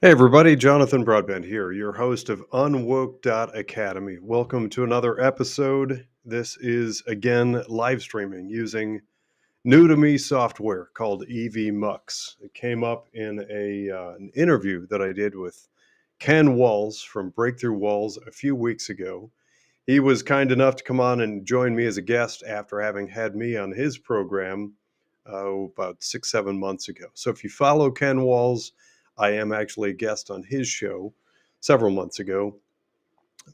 Hey everybody, Jonathan Broadbent here, your host of UnWoke.Academy. Welcome to another episode. This is again live streaming using new to me software called EV It came up in an interview that I did with Ken Walls from Breakthrough Walls a few weeks ago. He was kind enough to come on and join me as a guest after having had me on his program about 6, 7 months ago. So if you follow Ken Walls, I am actually a guest on his show several months ago.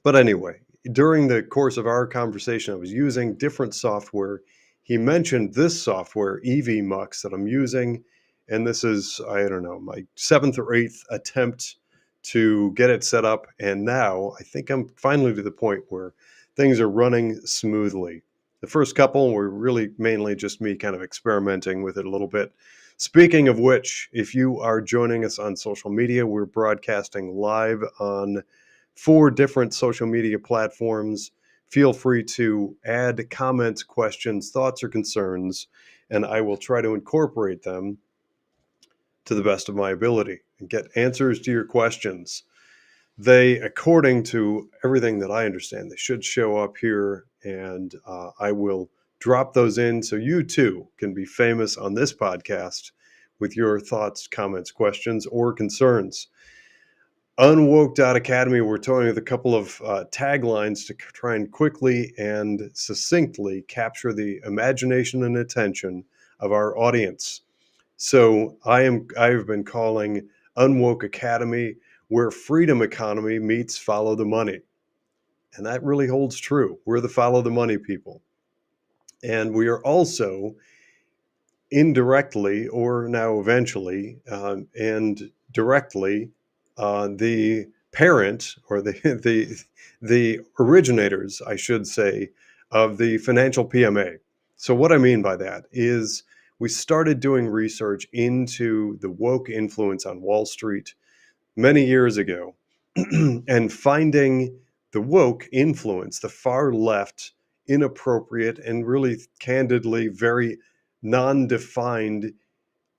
But anyway, during the course of our conversation, I was using different software. He mentioned this software, EV that I'm using. And this is, I don't know, my seventh or eighth attempt to get it set up. And now I think I'm finally to the point where things are running smoothly. The first couple were really mainly just me kind of experimenting with it a little bit. Speaking of which, if you are joining us on social media, we're broadcasting live on 4 different social media platforms. Feel free to add comments, questions, thoughts, or concerns, and I will try to incorporate them to the best of my ability and get answers to your questions. They, according to everything that I understand, they should show up here, and I will drop those in so you too can be famous on this podcast with your thoughts, comments, questions, or concerns. UnWoke.Academy, we're toying with a couple of taglines to try and quickly and succinctly capture the imagination and attention of our audience. So I've been calling UnWoke Academy where freedom economy meets follow the money. And that really holds true. We're the follow the money people. And we are also indirectly, or now eventually, and directly, the parent or the originators, I should say, of the financial PMA. So what I mean by that is we started doing research into the woke influence on Wall Street many years ago and finding the woke influence, the far left, inappropriate and really candidly very non-defined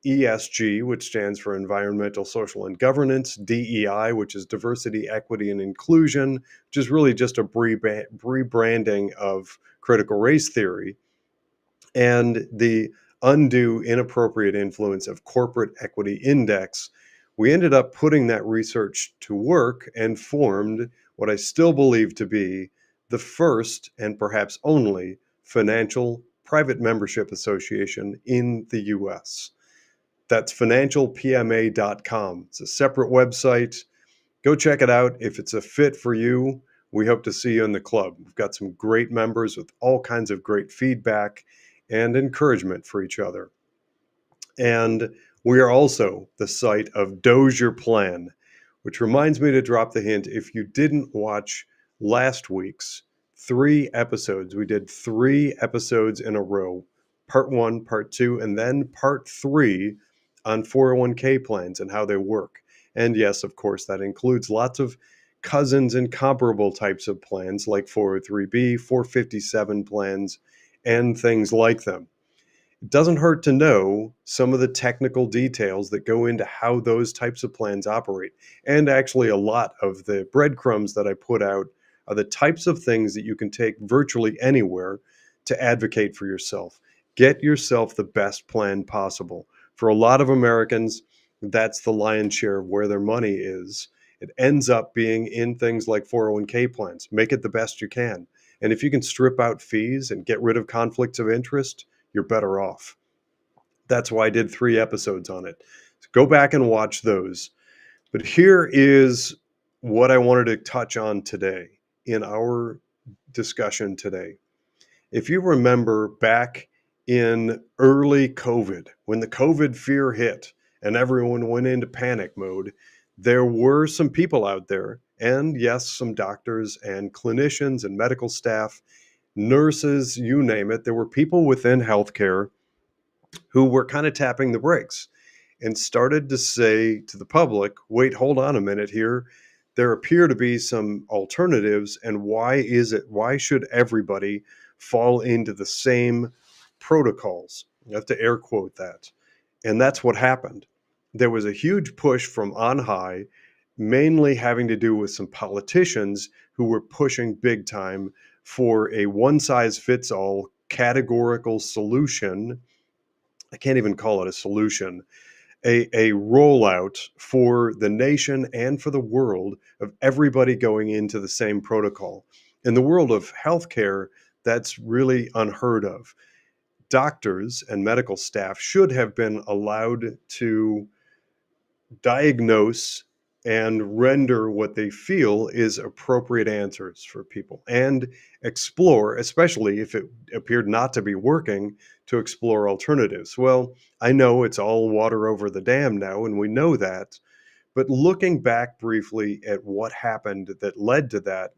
ESG, which stands for Environmental, Social, and Governance, DEI, which is Diversity, Equity, and Inclusion, which is really just a rebranding of critical race theory, and the undue, inappropriate influence of corporate equity index. We ended up putting that research to work and formed what I still believe to be the first and perhaps only financial private membership association in the US. That's financialpma.com. It's a separate website. Go check it out. If it's a fit for you, we hope to see you in the club. We've got some great members with all kinds of great feedback and encouragement for each other. And we are also the site of Doge Your Plan, which reminds me to drop the hint. If you didn't watch last week's 3 episodes, we did 3 episodes in a row, part 1, part 2, and then part 3 on 401k plans and how they work. And yes, of course, that includes lots of cousins and comparable types of plans like 403b, 457 plans, and things like them. It doesn't hurt to know some of the technical details that go into how those types of plans operate. And actually, a lot of the breadcrumbs that I put out are the types of things that you can take virtually anywhere to advocate for yourself. Get yourself the best plan possible. For a lot of Americans, that's the lion's share of where their money is. It ends up being in things like 401k plans. Make it the best you can. And if you can strip out fees and get rid of conflicts of interest, you're better off. That's why I did 3 episodes on it. So go back and watch those. But here is what I wanted to touch on today in our discussion today. If you remember back in early COVID, when the COVID fear hit and everyone went into panic mode, there were some people out there, and yes, some doctors and clinicians and medical staff, nurses, you name it. There were people within healthcare who were kind of tapping the brakes and started to say to the public, wait, hold on a minute here. There appear to be some alternatives. And why should everybody fall into the same protocols? You have to air quote that. And that's what happened. there was a huge push from on high, mainly having to do with some politicians who were pushing big time for a one size fits all categorical solution. I can't even call it a solution, a rollout for the nation and for the world of everybody going into the same protocol. In the world of healthcare, that's really unheard of. Doctors and medical staff should have been allowed to diagnose and render what they feel is appropriate answers for people and explore, especially if it appeared not to be working, to explore alternatives. Well, I know it's all water over the dam now, and we know that. But looking back briefly at what happened that led to that,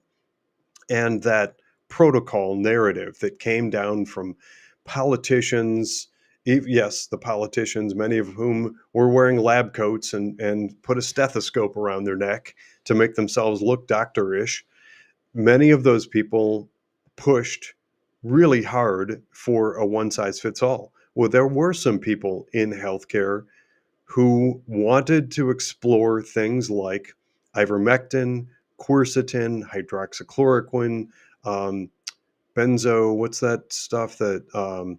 and that protocol narrative that came down from politicians. Yes, the politicians, many of whom were wearing lab coats and put a stethoscope around their neck to make themselves look doctorish. Many of those people pushed really hard for a one size fits all. Well, there were some people in healthcare who wanted to explore things like ivermectin, quercetin, hydroxychloroquine, um, what's that stuff that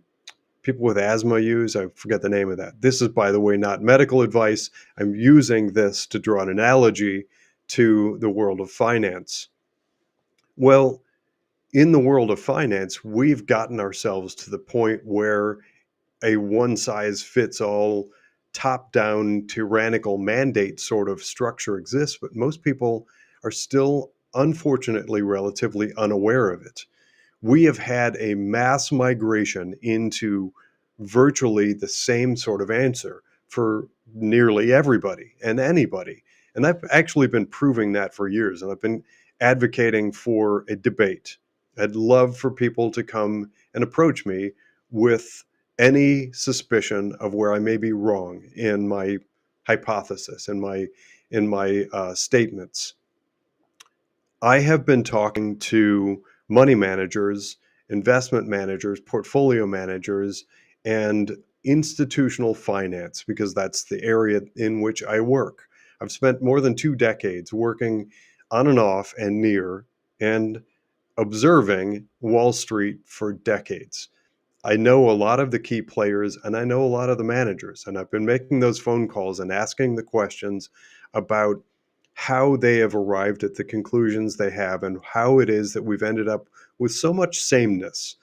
people with asthma use? I forget the name of that. This is, by the way, not medical advice. I'm using this to draw an analogy to the world of finance. Well, in the world of finance, we've gotten ourselves to the point where a one size fits all, top down, tyrannical mandate sort of structure exists, but most people are still, unfortunately, relatively unaware of it. We have had a mass migration into virtually the same sort of answer for nearly everybody and anybody. And I've actually been proving that for years, and I've been advocating for a debate. I'd love for people to come and approach me with any suspicion of where I may be wrong in my hypothesis, in my statements. I have been talking to money managers, investment managers, portfolio managers, and institutional finance because that's the area in which I work. I've spent more than 2 decades working on and off and near and observing Wall Street for decades. I know a lot of the key players and I know a lot of the managers, and I've been making those phone calls and asking the questions about how they have arrived at the conclusions they have and how it is that we've ended up with so much sameness.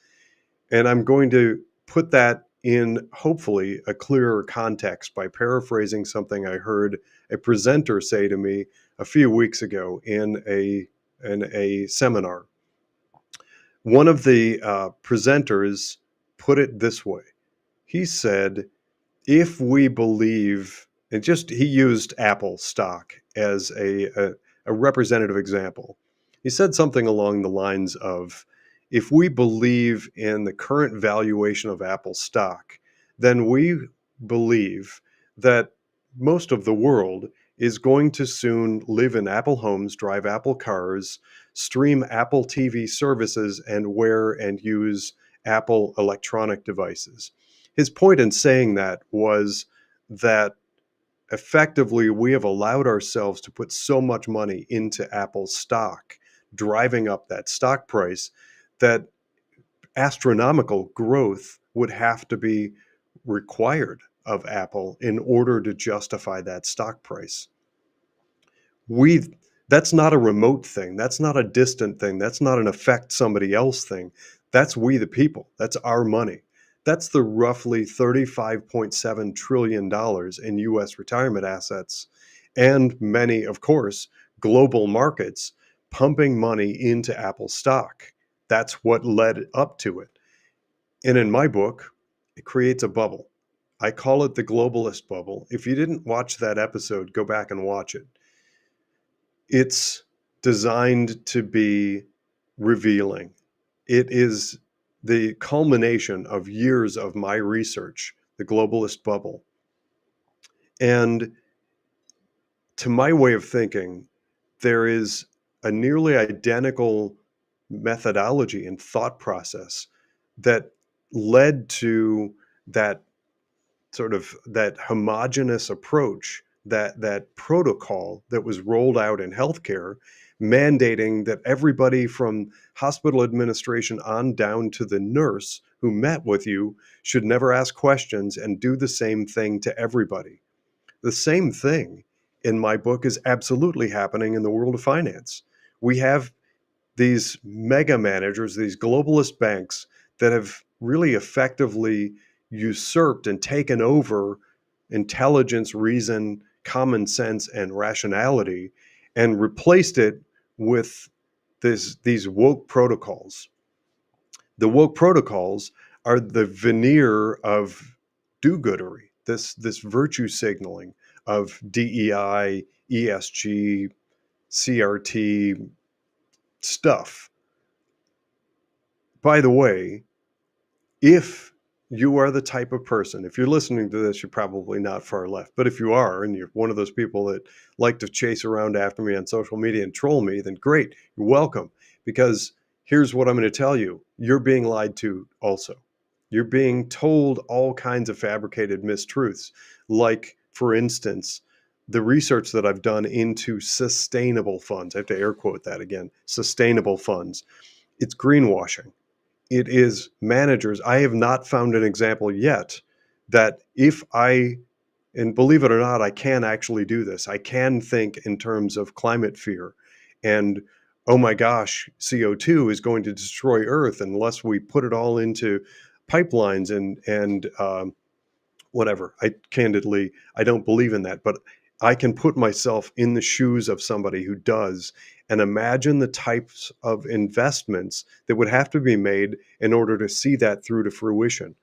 And I'm going to put that in hopefully a clearer context by paraphrasing something I heard a presenter say to me a few weeks ago in a seminar. One of the presenters put it this way. He said, if we believe, and just he used Apple stock as a representative example. He said something along the lines of, if we believe in the current valuation of Apple stock, then we believe that most of the world is going to soon live in Apple homes, drive Apple cars, stream Apple TV services, and wear and use Apple electronic devices. His point in saying that was that effectively we have allowed ourselves to put so much money into Apple stock, driving up that stock price, that astronomical growth would have to be required of Apple in order to justify that stock price. we that's not a remote thing. That's not a distant thing. That's not an affect somebody else thing. That's we the people. That's our money. That's the roughly $35.7 trillion in US retirement assets and many, of course, global markets pumping money into Apple stock. That's what led up to it. And in my book, it creates a bubble. I call it the globalist bubble. If you didn't watch that episode, go back and watch it. It's designed to be revealing. It is the culmination of years of my research, the globalist bubble. And to my way of thinking, there is a nearly identical methodology and thought process that led to that sort of that homogenous approach, that protocol that was rolled out in healthcare, mandating that everybody from hospital administration on down to the nurse who met with you should never ask questions and do the same thing to everybody. The same thing in my book is absolutely happening in the world of finance. We have these mega managers, these globalist banks that have really effectively usurped and taken over intelligence, reason, common sense, and rationality, and replaced it with these woke protocols. The woke protocols are the veneer of do-goodery, this virtue signaling of DEI, ESG, CRT stuff. By the way, if you are the type of person, if you're listening to this, you're probably not far left. But if you are, and you're one of those people that like to chase around after me on social media and troll me, then great, you're welcome. Because here's what I'm going to tell you. You're being lied to also. You're being told all kinds of fabricated mistruths. Like, for instance, the research that I've done into sustainable funds. I have to air quote that again, sustainable funds. It's greenwashing. It is managers. I have not found an example yet that if I, and believe it or not, I can actually do this. I can think in terms of climate fear and, oh my gosh, CO2 is going to destroy Earth unless we put it all into pipelines and whatever. I don't believe in that, but I can put myself in the shoes of somebody who does and imagine the types of investments that would have to be made in order to see that through to fruition.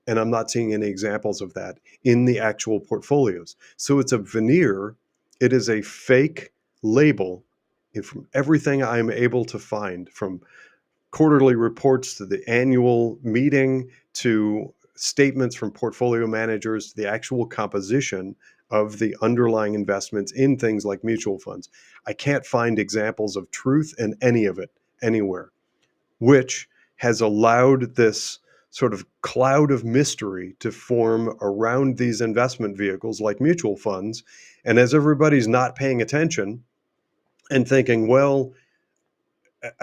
And I'm not seeing any examples of that in the actual portfolios. So it's a veneer, it is a fake label. And from everything I'm able to find, from quarterly reports to the annual meeting to statements from portfolio managers to the actual composition of the underlying investments in things like mutual funds. I can't find examples of truth in any of it anywhere, which has allowed this sort of cloud of mystery to form around these investment vehicles like mutual funds. And as everybody's not paying attention and thinking, well,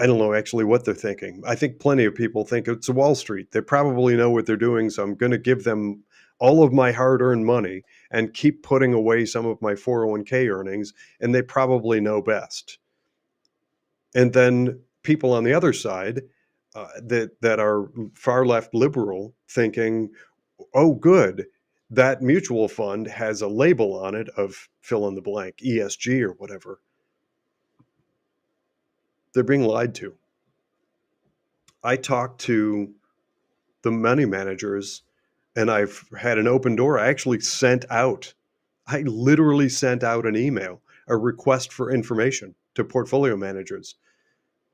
I don't know actually what they're thinking. I think plenty of people think it's Wall Street. They probably know what they're doing, so I'm going to give them all of my hard-earned money and keep putting away some of my 401k earnings, and they probably know best. And then people on the other side that are far left liberal thinking, oh, good, that mutual fund has a label on it of fill in the blank, ESG or whatever. They're being lied to. I talked to the money managers and I've had an open door. I literally sent out an email, a request for information to portfolio managers.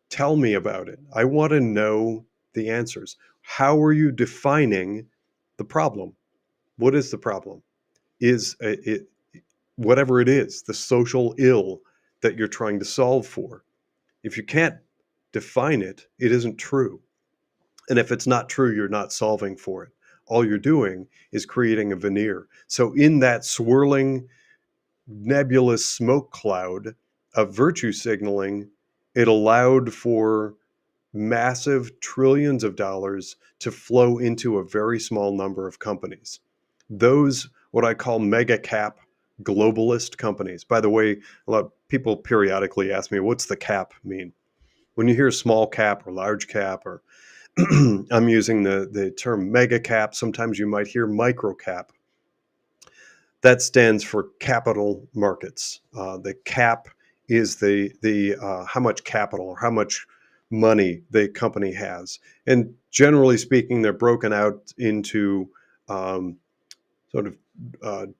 Tell me about it. I want to know the answers. How are you defining the problem? What is the problem? Is it whatever it is, the social ill that you're trying to solve for? If you can't define it, it isn't true. And if it's not true, you're not solving for it. All you're doing is creating a veneer. So in that swirling, nebulous smoke cloud of virtue signaling, it allowed for massive trillions of dollars to flow into a very small number of companies. Those, what I call mega cap globalist companies. By the way, a lot of people periodically ask me, what's the cap mean? When you hear small cap or large cap, or I'm using the term mega cap, sometimes you might hear micro cap. That stands for capital markets. The cap is the how much capital or how much money the company has. And generally speaking, they're broken out into sort of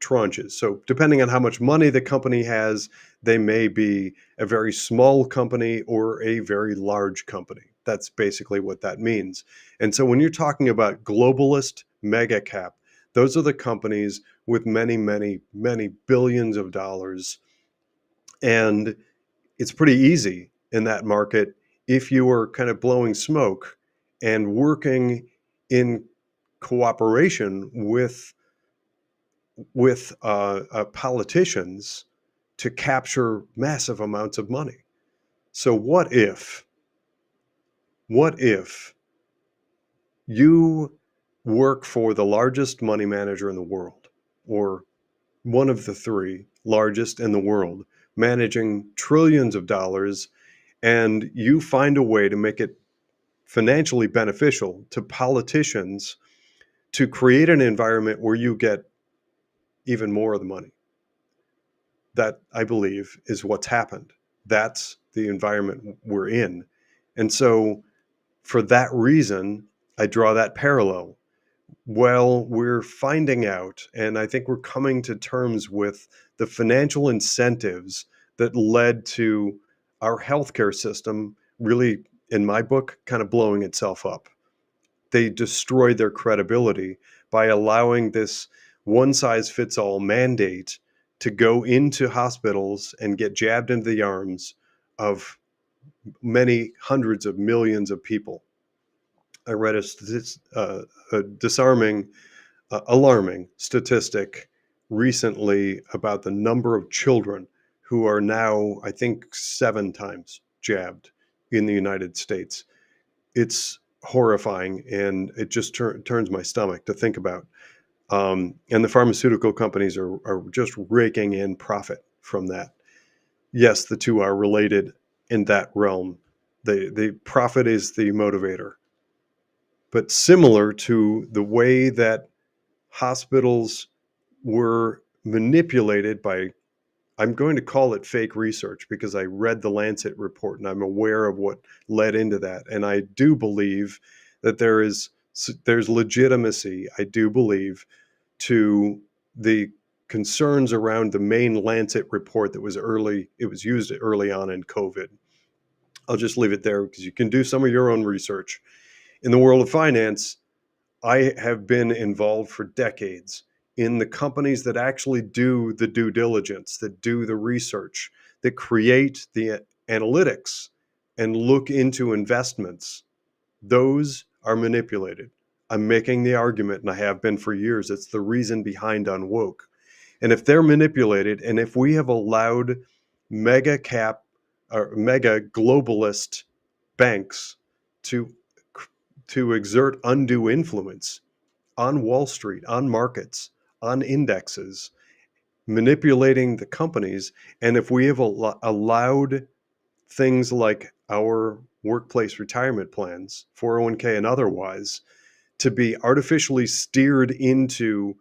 tranches. So depending on how much money the company has, they may be a very small company or a very large company. That's basically what that means. And so when you're talking about globalist mega cap, those are the companies with many, many, many billions of dollars. And it's pretty easy in that market if you are kind of blowing smoke and working in cooperation with with politicians to capture massive amounts of money. So what if you work for the largest money manager in the world, or one of the three largest in the world, managing trillions of dollars, and you find a way to make it financially beneficial to politicians to create an environment where you get even more of the money. That, I believe, is what's happened. That's the environment we're in. And so, for that reason, I draw that parallel. Well, we're finding out, and I think we're coming to terms with the financial incentives that led to our healthcare system really, in my book, kind of blowing itself up. They destroyed their credibility by allowing this one size fits all mandate to go into hospitals and get jabbed into the arms of many hundreds of millions of people. I read a disarming, alarming statistic recently about the number of children who are now, I think, 7 times jabbed in the United States. It's horrifying, and it just turns my stomach to think about. And the pharmaceutical companies are just raking in profit from that. Yes, the two are related in that realm. The profit is the motivator, but similar to the way that hospitals were manipulated by, I'm going to call it fake research because I read the Lancet report and I'm aware of what led into that. And I do believe that there's legitimacy, I do believe, to the concerns around the main Lancet report that was it was used early on in COVID. I'll just leave it there because you can do some of your own research. In the world of finance, I have been involved for decades in the companies that actually do the due diligence, that do the research, that create the analytics and look into investments. Those are manipulated. I'm making the argument, and I have been for years, it's the reason behind UnWoke. And if they're manipulated, and if we have allowed mega cap or mega globalist banks to exert undue influence on Wall Street, on markets, on indexes, manipulating the companies. And if we have allowed things like our workplace retirement plans, 401k and otherwise, to be artificially steered into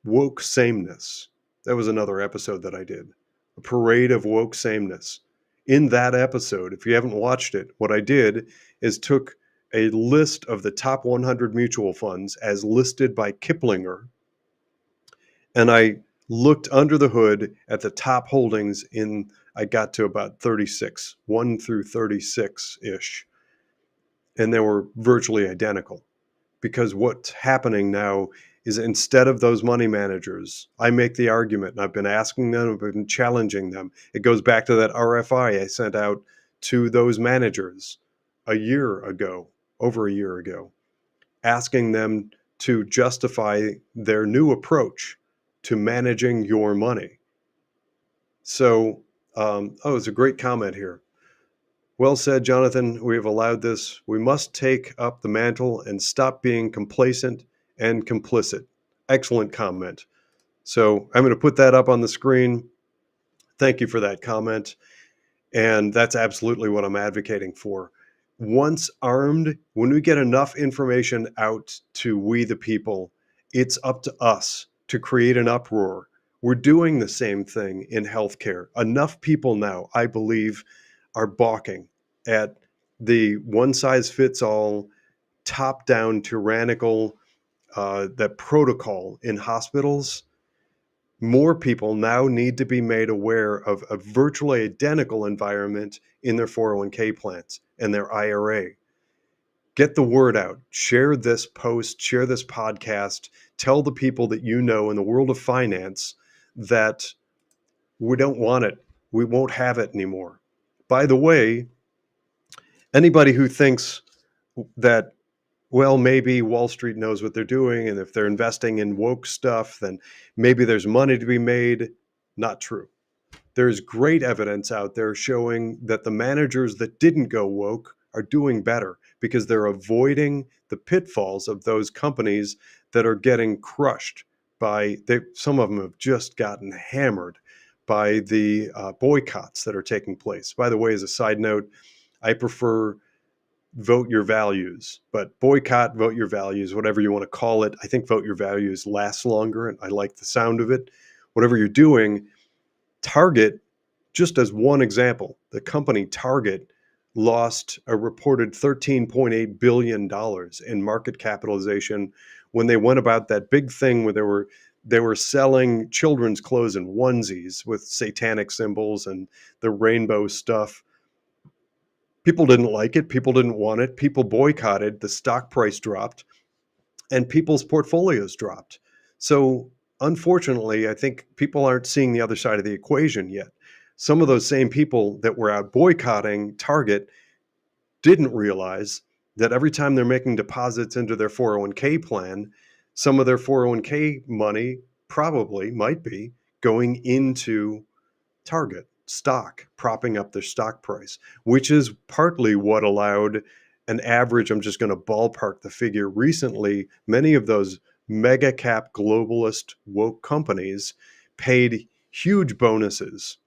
woke sameness. That was another episode that I did, a parade of woke sameness. In that episode, if you haven't watched it, what I did is took a list of the top 100 mutual funds as listed by Kiplinger, and I looked under the hood at the top holdings I got to about 36, 1 through 36-ish, and they were virtually identical. Because what's happening now is, instead of those money managers, I make the argument, and I've been asking them, I've been challenging them. It goes back to that RFI I sent out to those managers over a year ago, asking them to justify their new approach to managing your money. So, it's a great comment here. Well said, Jonathan. We have allowed this. We must take up the mantle and stop being complacent and complicit. Excellent comment. So I'm going to put that up on the screen. Thank you for that comment. And that's absolutely what I'm advocating for. Once armed, when we get enough information out to we the people, it's up to us to create an uproar. We're doing the same thing in healthcare. Enough people now, I believe, are balking at the one-size-fits-all, top-down, tyrannical that protocol in hospitals. More people now need to be made aware of a virtually identical environment in their 401k plans and their IRA. Get the word out. Share this post, share this podcast. Tell the people that you know in the world of finance that we don't want it. We won't have it anymore. By the way, anybody who thinks that well, maybe Wall Street knows what they're doing, and if they're investing in woke stuff, then maybe there's money to be made. Not true. There's great evidence out there showing that the managers that didn't go woke are doing better because they're avoiding the pitfalls of those companies that are getting crushed by some of them have just gotten hammered by the boycotts that are taking place. By the way, as a side note, I prefer vote your values, but boycott, vote your values, whatever you want to call it. I think vote your values lasts longer, and I like the sound of it. Whatever you're doing, Target, just as one example, the company Target lost a reported $13.8 billion in market capitalization when they went about that big thing where they were selling children's clothes in onesies with satanic symbols and the rainbow stuff. People didn't like it. People didn't want it. People boycotted. The stock price dropped and people's portfolios dropped. So, unfortunately, I think people aren't seeing the other side of the equation yet. Some of those same people that were out boycotting Target didn't realize that every time they're making deposits into their 401k plan, some of their 401k money probably might be going into Target stock, propping up their stock price, which is partly what allowed an average. I'm just going to ballpark the figure. Recently, many of those mega cap globalist woke companies paid huge bonuses.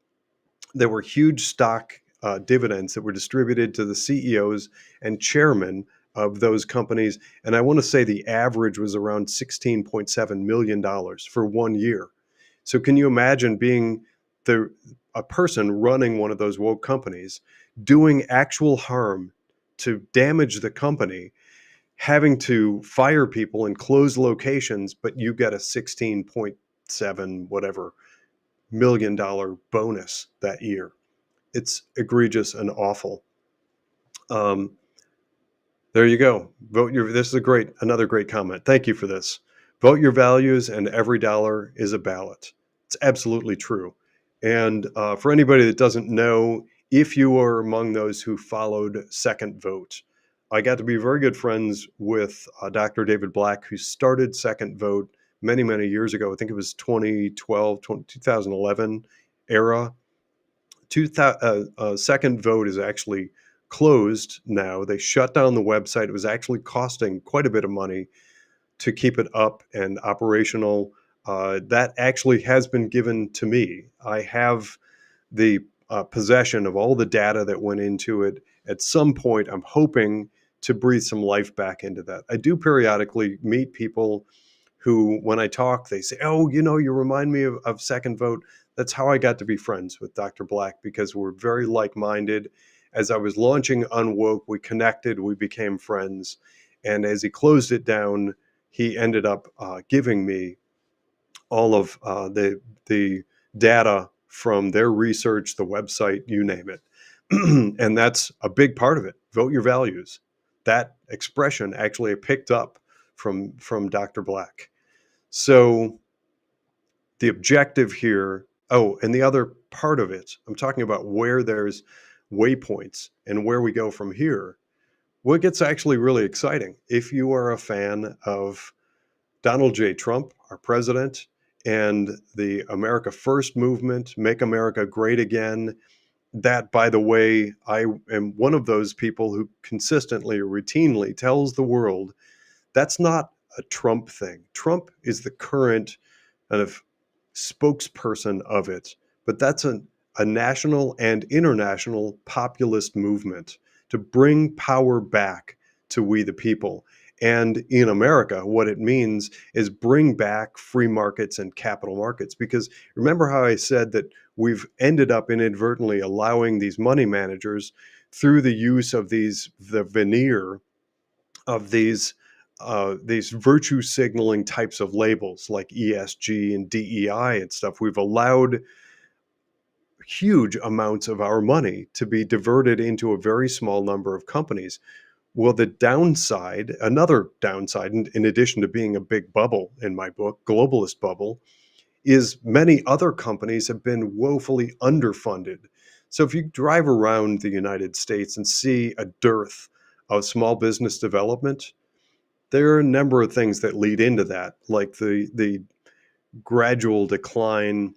There were huge stock dividends that were distributed to the CEOs and chairmen of those companies. And I want to say the average was around $16.7 million for 1 year. So can you imagine being a person running one of those woke companies, doing actual harm to damage the company, having to fire people and close locations, but you get a 16.7 whatever $1 million bonus that year? It's egregious and awful. Um, there you go. This is another great comment. Thank you for this. Vote your values, and every dollar is a ballot. It's absolutely true. And for anybody that doesn't know, if you are among those who followed Second Vote, I got to be very good friends with Dr. David Black, who started Second Vote many, many years ago. I think it was 2011 era. Second Vote is actually closed now. They shut down the website. It was actually costing quite a bit of money to keep it up and operational. That actually has been given to me. I have the possession of all the data that went into it. At some point, I'm hoping to breathe some life back into that. I do periodically meet people who, when I talk, they say, "Oh, you remind me of Second Vote." That's how I got to be friends with Dr. Black, because we're very like-minded. As I was launching UnWoke, we connected, we became friends. And as he closed it down, he ended up giving me all of the data from their research, the website, you name it. And that's a big part of it. Vote your values. That expression actually picked up from Dr. Black. So the objective here, and the other part of it, I'm talking about where there's waypoints and where we go from here. What gets actually really exciting, if you are a fan of Donald J. Trump, our president, and the America First movement, Make America Great Again, that, by the way, I am one of those people who consistently or routinely tells the world that's not a Trump thing. Trump is the current kind of spokesperson of it, but that's a national and international populist movement to bring power back to we the people. And in America, what it means is bring back free markets and capital markets. Because remember how I said that we've ended up inadvertently allowing these money managers, through the use of the veneer of these virtue signaling types of labels like ESG and DEI and stuff. We've allowed huge amounts of our money to be diverted into a very small number of companies. Well, another downside, in addition to being a big bubble in my book, globalist bubble, is many other companies have been woefully underfunded. So if you drive around the United States and see a dearth of small business development, There are a number of things that lead into that, like the gradual decline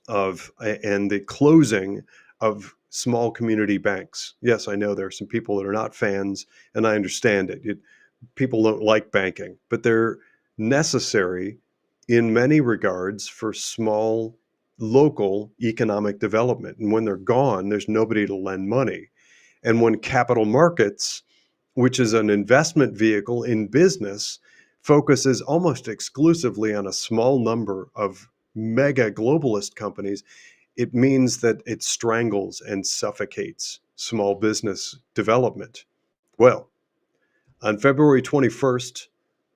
of and the closing of small community banks. Yes, I know there are some people that are not fans, and I understand it. People don't like banking, but they're necessary in many regards for small local economic development. And when they're gone, there's nobody to lend money. And when capital markets, which is an investment vehicle in business, focuses almost exclusively on a small number of mega globalist companies, it means that it strangles and suffocates small business development. Well, on February 21st,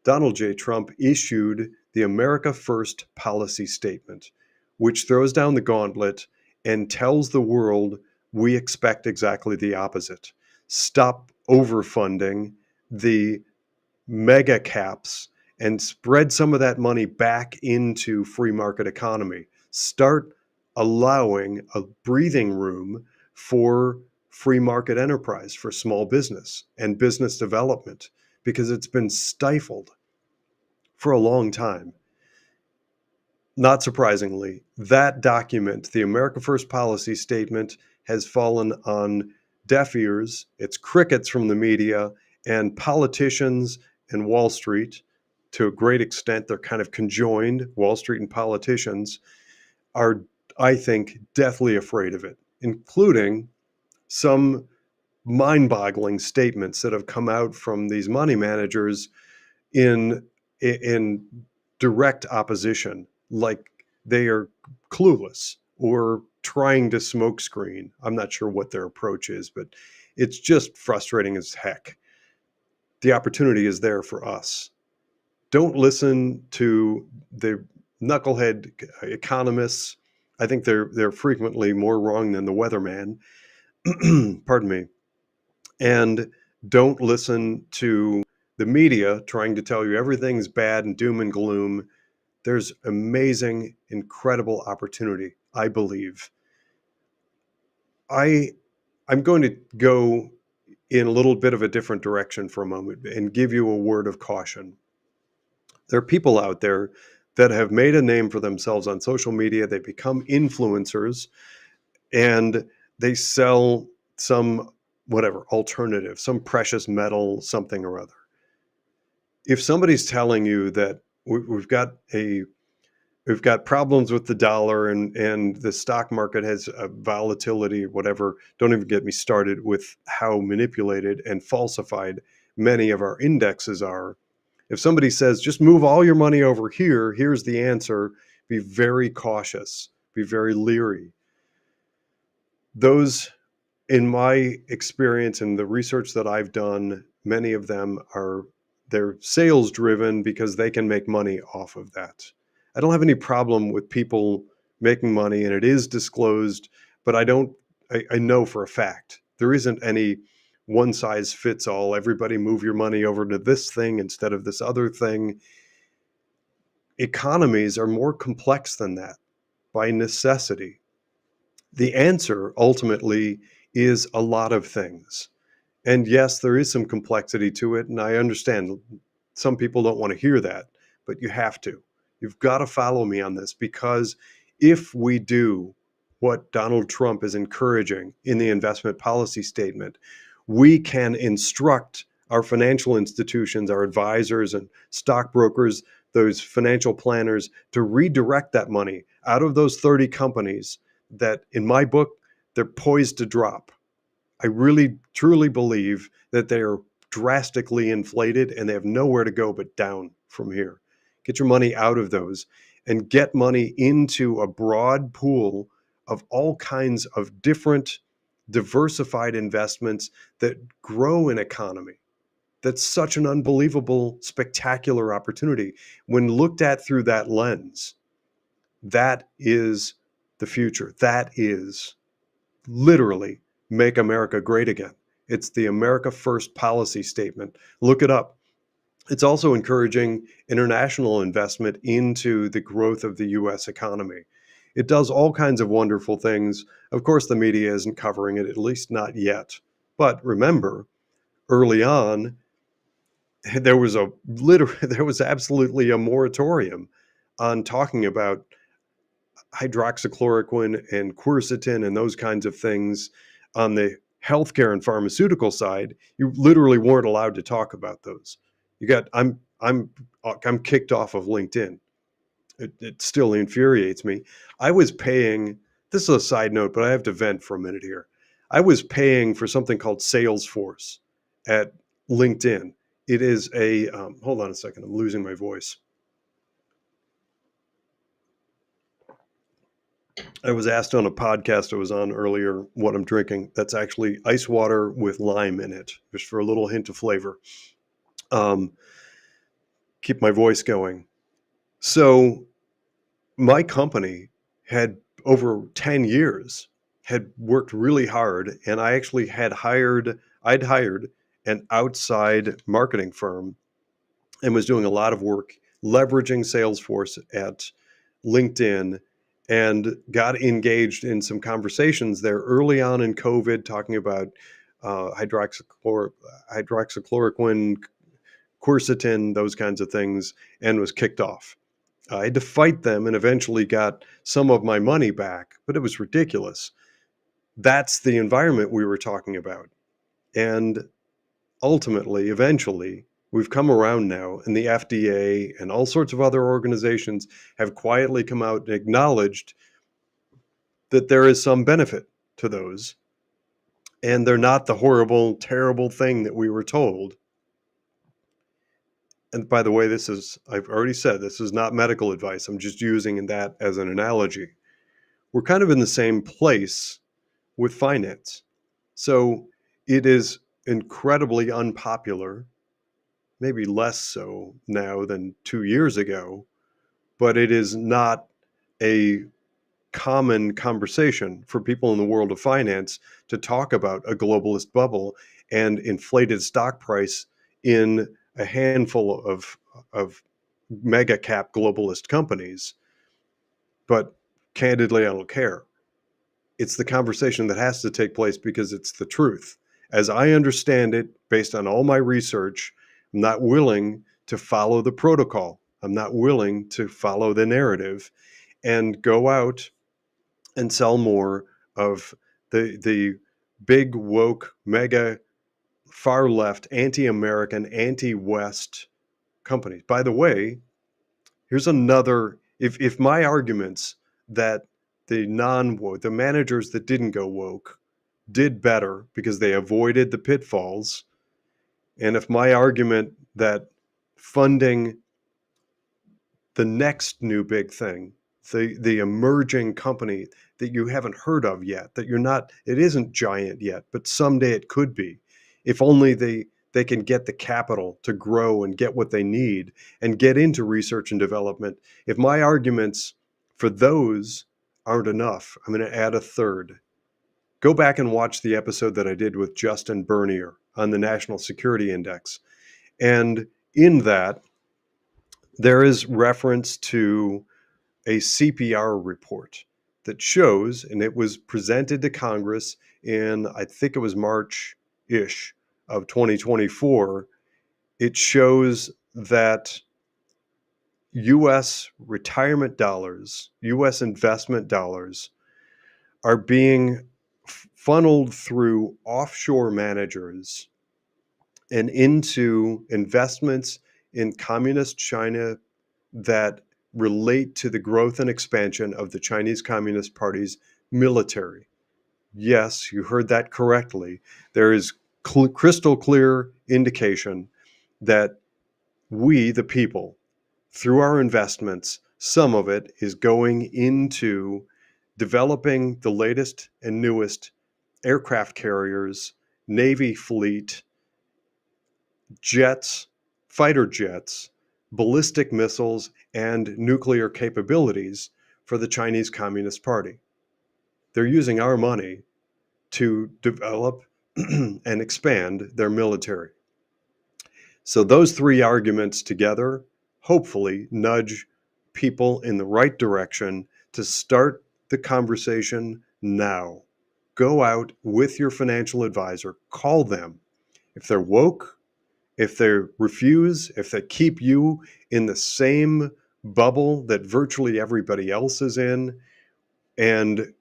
Donald J. Trump issued the America First policy statement, which throws down the gauntlet and tells the world we expect exactly the opposite. Stop overfunding the mega caps and spread some of that money back into free market economy. Start allowing a breathing room for free market enterprise, for small business and business development, because it's been stifled for a long time. Not surprisingly, that document, the America First policy statement, has fallen on deaf ears. It's crickets from the media, and politicians and Wall Street, to a great extent, they're kind of conjoined. Wall Street and politicians are, I think, deathly afraid of it, including some mind-boggling statements that have come out from these money managers in direct opposition, like they are clueless or trying to smokescreen. I'm not sure what their approach is, but it's just frustrating as heck. The opportunity is there for us. Don't listen to the knucklehead economists. I think they're frequently more wrong than the weatherman. Pardon me. And don't listen to the media trying to tell you everything's bad and doom and gloom. There's amazing, incredible opportunity, I believe. I'm going to go in a little bit of a different direction for a moment and give you a word of caution. There are people out there that have made a name for themselves on social media. They become influencers and they sell some whatever alternative, some precious metal, something or other. If somebody's telling you that we've got problems with the dollar and the stock market has a volatility, whatever, don't even get me started with how manipulated and falsified many of our indexes are. If somebody says, just move all your money over here, here's the answer, be very cautious, be very leery. Those, in my experience and the research that I've done, many of them they're sales driven because they can make money off of that. I don't have any problem with people making money, and it is disclosed, but I know for a fact there isn't any one size fits all. Everybody move your money over to this thing instead of this other thing. Economies are more complex than that by necessity. The answer ultimately is a lot of things. And yes, there is some complexity to it. And I understand some people don't want to hear that, but you have to. You've got to follow me on this, because if we do what Donald Trump is encouraging in the investment policy statement, we can instruct our financial institutions, our advisors and stockbrokers, those financial planners, to redirect that money out of those 30 companies that, in my book, they're poised to drop. I really, truly believe that they are drastically inflated and they have nowhere to go but down from here. Get your money out of those and get money into a broad pool of all kinds of different diversified investments that grow an economy. That's such an unbelievable, spectacular opportunity. When looked at through that lens, that is the future. That is literally make America great again. It's the America First policy statement. Look it up. It's also encouraging international investment into the growth of the US economy. It does all kinds of wonderful things. Of course, the media isn't covering it, at least not yet. But remember, early on, there was there was absolutely a moratorium on talking about hydroxychloroquine and quercetin and those kinds of things on the healthcare and pharmaceutical side. You literally weren't allowed to talk about those. You got I'm kicked off of LinkedIn. It still infuriates me. I was paying, this is a side note, but I have to vent for a minute here. I was paying for something called Salesforce at LinkedIn. It is a, hold on a second, I'm losing my voice. I was asked on a podcast I was on earlier what I'm drinking. That's actually ice water with lime in it, just for a little hint of flavor. Um, Keep my voice going. So my company had over 10 years had worked really hard, and I actually I'd hired an outside marketing firm and was doing a lot of work leveraging Salesforce at LinkedIn, and got engaged in some conversations there early on in COVID, talking about hydroxychloroquine, quercetin, those kinds of things, and was kicked off. I had to fight them and eventually got some of my money back, but it was ridiculous. That's the environment we were talking about. And ultimately, eventually, we've come around now, and the FDA and all sorts of other organizations have quietly come out and acknowledged that there is some benefit to those. And they're not the horrible, terrible thing that we were told. And by the way, I've already said, this is not medical advice. I'm just using that as an analogy. We're kind of in the same place with finance. So it is incredibly unpopular, maybe less so now than 2 years ago, but it is not a common conversation for people in the world of finance to talk about a globalist bubble and inflated stock price in a handful of mega cap globalist companies. But candidly, I don't care. It's the conversation that has to take place because it's the truth. As I understand it, based on all my research, I'm not willing to follow the protocol. I'm not willing to follow the narrative and go out and sell more of the big woke mega far left anti-American anti-West companies. By the way, here's another, if my arguments that the managers that didn't go woke did better because they avoided the pitfalls, and if my argument that funding the next new big thing, the emerging company that you haven't heard of yet, that you're not, it isn't giant yet, but someday it could be. If only they can get the capital to grow and get what they need and get into research and development. If my arguments for those aren't enough, I'm going to add a third. Go back and watch the episode that I did with Justin Bernier on the National Security Index. And in that, there is reference to a CPR report that shows, and it was presented to Congress in, I think it was March-ish of 2024. It shows that U.S. retirement dollars, U.S. investment dollars are being funneled through offshore managers and into investments in communist China that relate to the growth and expansion of the Chinese Communist Party's military. Yes, you heard that correctly. There is crystal clear indication that we, the people, through our investments, some of it is going into developing the latest and newest aircraft carriers, Navy fleet, jets, fighter jets, ballistic missiles, and nuclear capabilities for the Chinese Communist Party. They're using our money to develop and expand their military. So those three arguments together hopefully nudge people in the right direction to start the conversation now. Go out with your financial advisor, call them. If they're woke, If they refuse, if they keep you in the same bubble that virtually everybody else is in, and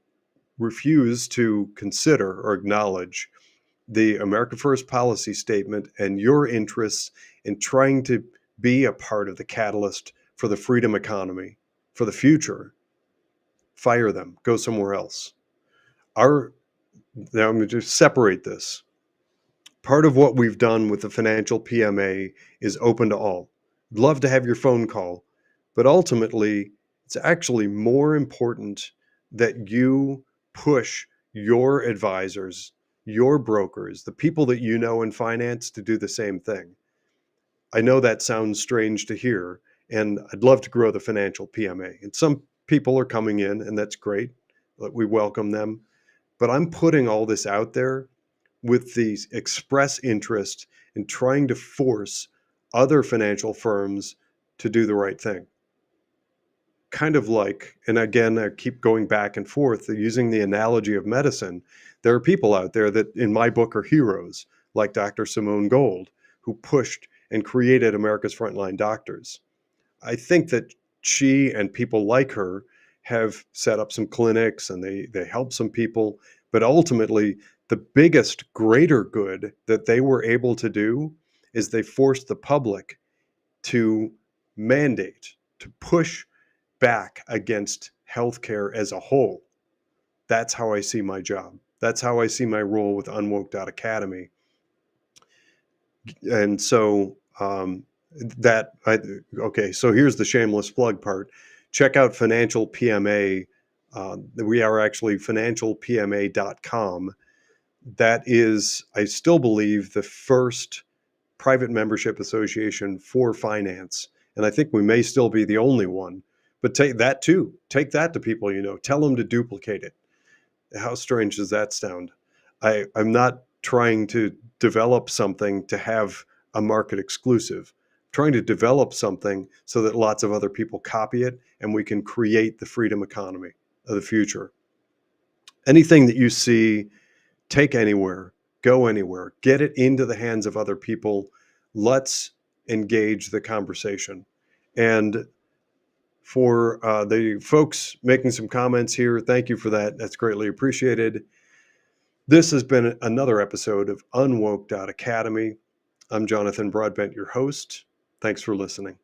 refuse to consider or acknowledge the America First policy statement and your interests in trying to be a part of the catalyst for the freedom economy, for the future, fire them, go somewhere else. Now I'm going to separate this. Part of what we've done with the financial PMA is open to all. Love to have your phone call, but ultimately, it's actually more important that you push your advisors, your brokers, the people that you know in finance to do the same thing. I know that sounds strange to hear, and I'd love to grow the financial PMA. And some people are coming in, and that's great. We welcome them. But I'm putting all this out there with the express interest in trying to force other financial firms to do the right thing. Kind of like, and again, I keep going back and forth using the analogy of medicine. There are people out there that in my book are heroes, like Dr. Simone Gold, who pushed and created America's Frontline Doctors. I think that she and people like her have set up some clinics and they help some people, but ultimately the biggest, greater good that they were able to do is they forced the public to mandate, to push back against healthcare as a whole. That's how I see my job. That's how I see my role with UnWoke.Academy. And so okay, so here's the shameless plug part. Check out Financial PMA. We are actually financialpma.com. That is, I still believe, the first private membership association for finance. And I think we may still be the only one. But take that too. Take that to people you know. Tell them to duplicate it. How strange does that sound? I'm not trying to develop something to have a market exclusive. I'm trying to develop something so that lots of other people copy it and we can create the freedom economy of the future. Anything that you see, take anywhere, go anywhere, get it into the hands of other people. Let's engage the conversation. And for the folks making some comments here, thank you for that. That's greatly appreciated. This has been another episode of UnWoke.Academy. I'm Jonathan Broadbent, your host. Thanks for listening.